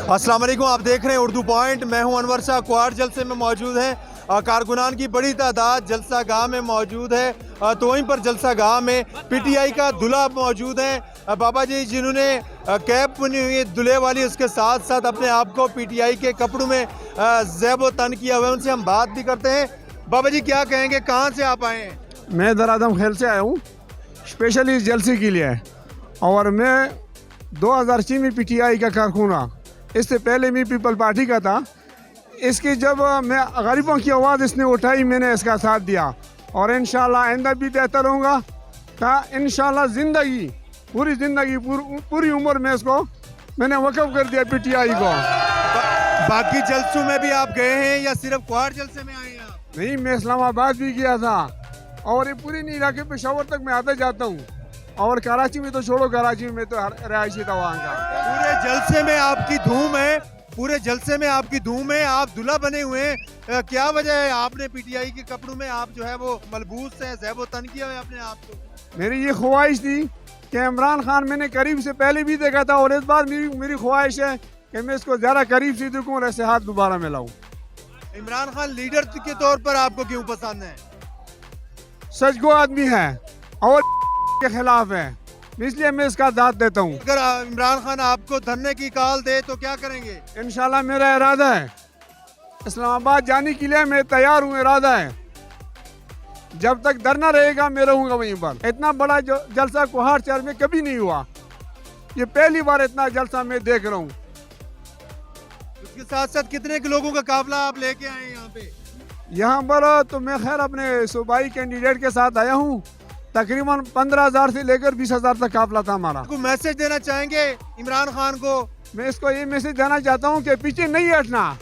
अस्सलाम वालेकुम, आप देख रहे हैं उर्दू पॉइंट। मैं हूं अनवर शाह। क्वाड जलसे में मौजूद हैं। कारकुनान की बड़ी तादाद जलसा गाह में मौजूद है। तो वहीं पर जलसा गाह में पीटीआई का दूल्हा मौजूद है। बाबा जी जिन्होंने कैप बनी हुई है दूल्हे वाली, उसके साथ साथ अपने आप को पीटीआई के कपड़ों में ज़ैब तन किया हुआ है। उनसे हम बात भी करते हैं। बाबा जी क्या कहेंगे, कहाँ से आप आए हैं? मैं दरादम खेल से आया हूँ, स्पेशली इस जलसे के लिए। और मैं 2006 में पीटीआई का कारकुना, इससे पहले मैं पीपल पार्टी का था। इसकी जब मैं गरीबों की आवाज़ इसने उठाई, मैंने इसका साथ दिया और इंशाल्लाह आइंदा भी देता रहूँगा। इंशाल्लाह ज़िंदगी पूरी ज़िंदगी पूरी उम्र में इसको मैंने वक़्फ़ कर दिया पीटीआई को। बाकी जलसों में भी आप गए हैं या सिर्फ क्वाड जलसे में आए हैं आप? नहीं, मैं इस्लामाबाद भी गया था और ये पूरी इलाके पेशावर तक मैं आता जाता हूँ। और कराची में तो छोड़ो, कराची में तो रहायशी था वहाँ का। पूरे जलसे में आपकी धूम है, पूरे जलसे में आपकी धूम है। आप दूल्हा बने हुए हैं, क्या वजह है? आपने पीटीआई के कपड़ों में आप जो है वो मलबूस है, ज़ैब तन किया है अपने आप को। मेरी ये ख्वाहिश थी कि इमरान खान मैंने करीब से पहले भी देखा था और इस बार मेरी ख्वाहिश है कि मैं इसको ज़्यादा करीब से देखूँ और ऐसे हाथ दोबारा मिलाऊँ। इमरान खान लीडर के तौर पर आपको क्यों पसंद है? सचगो आदमी है और के खिलाफ है, इसलिए मैं इसका दाद देता हूँ। अगर इमरान खान आपको धरने की कॉल दे तो क्या करेंगे? इंशाल्लाह मेरा इरादा है इस्लामाबाद जाने के लिए, मैं तैयार हूँ, इरादा है। जब तक धरना रहेगा मैं रहूँगा वहीं पर। इतना बड़ा जो जलसा कुहाड़ शहर में कभी नहीं हुआ, ये पहली बार इतना जलसा मैं देख रहा हूँ। उसके साथ साथ कितने के लोगों का काफिला आप लेके आए यहाँ पे? यहाँ पर तो मैं खैर अपने सूबाई कैंडिडेट के साथ आया हूँ। तकरीबन 15,000 से लेकर 20,000 तक काफिला था हमारा। आपको मैसेज देना चाहेंगे इमरान खान को? मैं इसको ये मैसेज देना चाहता हूँ कि पीछे नहीं हटना।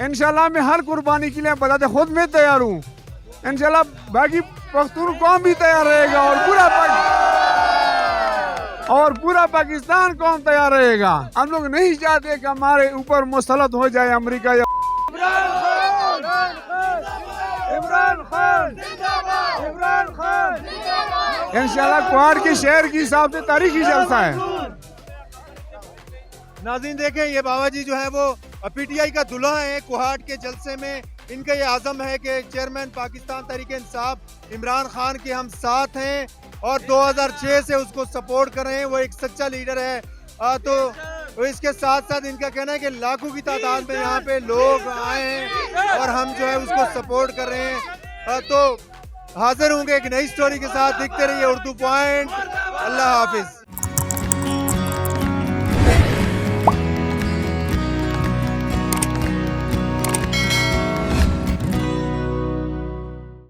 इंशाल्लाह मैं हर कुर्बानी के लिए बताते खुद मैं तैयार हूँ। इंशाल्लाह बाकी पख्तून कौम भी तैयार रहेगा और पूरा पाकिस्तान कौम तैयार रहेगा। हम लोग नहीं चाहते कि हमारे ऊपर मुसलत हो जाए अमेरिका या इमरान खान। इंशाल्लाह क्वाड के शहर के हिसाब से तारीखी जलसा है। नाज़रीन देखें, ये बाबा जी जो है वो पीटीआई का दूल्हा है कुहाड़ के जलसे में। इनका ये आज़म है कि चेयरमैन पाकिस्तान तहरीक इंसाफ इमरान खान के हम साथ हैं और 2006 से उसको सपोर्ट कर रहे हैं। वो एक सच्चा लीडर है। तो इसके साथ साथ इनका कहना है कि लाखों की तादाद में यहाँ पे लोग आए हैं और हम जो है उसको सपोर्ट कर रहे हैं। तो हाजिर होंगे एक नई स्टोरी के साथ। देखते रहिए उर्दू पॉइंट। अल्लाह हाफिज।